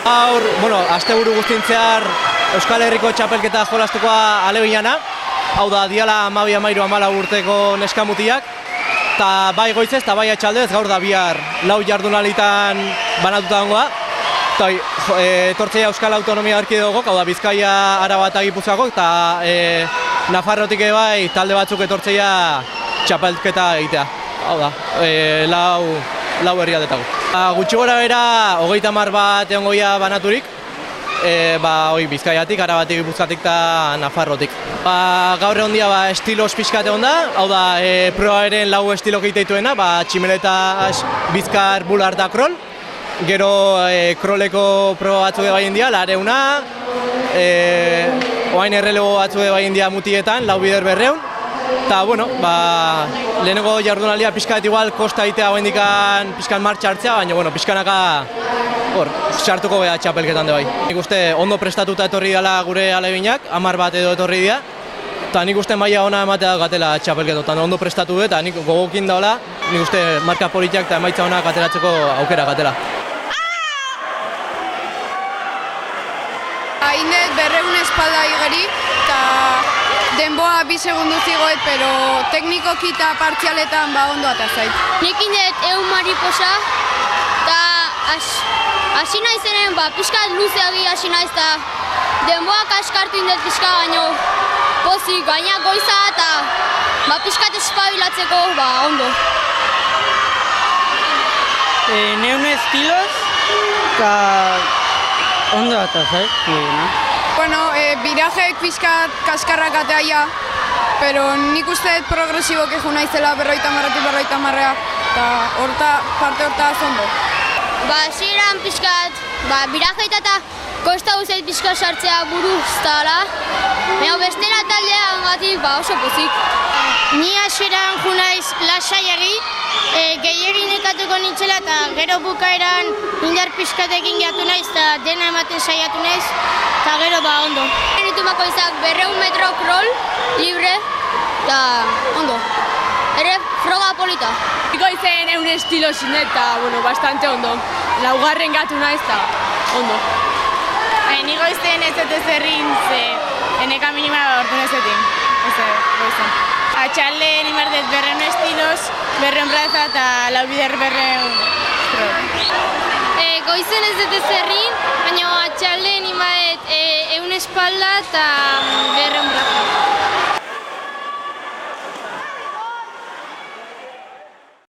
Gaur, asteburu guztintzear Euskal Herriko txapelketa jolastukoa aleginana. Hau da, diala 12-13 urteko neskamutiak. Eta bai goizez eta bai atxaldez, gaur da bihar 4 jardunalitan banatuta dagoa. Etortzea Euskal Autonomia Erkidegok, hau da Bizkaia, Araba eta Gipuzkoako, eta Nafarrotik bai talde batzuk etortzea txapelketa egitea. Hau da, lau herrialdetako. Gutxi gora bera, 30 bat egon goia banaturik, Bizkaiatik, Arabatik, Gipuzkoatik eta Nafarrotik. Gaur egon dia estiloz pixkat egon da, hau da, probaren 4 estilok egiteituena, tximeleta, bizkar, bular eta krol. Gero kroleko proba batzuk ebaien dira, lareuna, oain errelego batzuk ebaien dira mutietan, 4 bider 200. Eta, lehenengo jardunalia pixkat igual kosta egitea oaindikan pixkan martxa hartzea, baina, pixkanaka sartuko beha txapelketan de bai. Nik uste ondo prestatuta etorri dela gure aleginak, 10 bat edo etorri dira. Eta nik uste maila ona ematea gatela txapelketotan, ondo prestatu dut, eta nik gogokin daula, nik uste marka politiak eta emaitza onak ateratzeko aukera gatela. Indet 200 espalda igeri, eta denboa 2 segundu zigoet, pero teknikoki eta partzialetan ondo atazait. Nik indet 100 mariposa, eta hasi naizenen pixkat luzeagi hasi naiz, eta denboak askartu indet pixka baino pozik, gaina goiza eta pixkat espabilatzeko ondo. Neun estilos, eta ondo atazait, Birajeek pixkat kaskarrak ateaia, pero nik uste progresibok egu naizela 50-50, eta parte hortaz ondo. Hasieran pixkat, birajeita eta kosta guzeit pixkat sartzea buruz eta hala, baina bestera taldean batik oso pozik. Ni hasieran ju naiz lasaiagi, gehiagin nekatuko nintzela eta gero bukaeran indar pixkatekin gehiatu naiz eta dena ematen saiatu naiz eta gero ondo. Nitumako izak 200 metro krol, libre, eta ondo. Ere froga polita. Niko izen 100 estilo zinet eta, bastante ondo. Laugarren gatu naiz eta ondo. Niko izen ez dut ezerrin ze eneka minima ordu nezetin. Atxalde nimardet 200 estilos, 200 plaza eta 4 bider 200 krol. Goizen ez dut ezerrin, baina atxalde nimadet 100 espalda eta 200 plaza.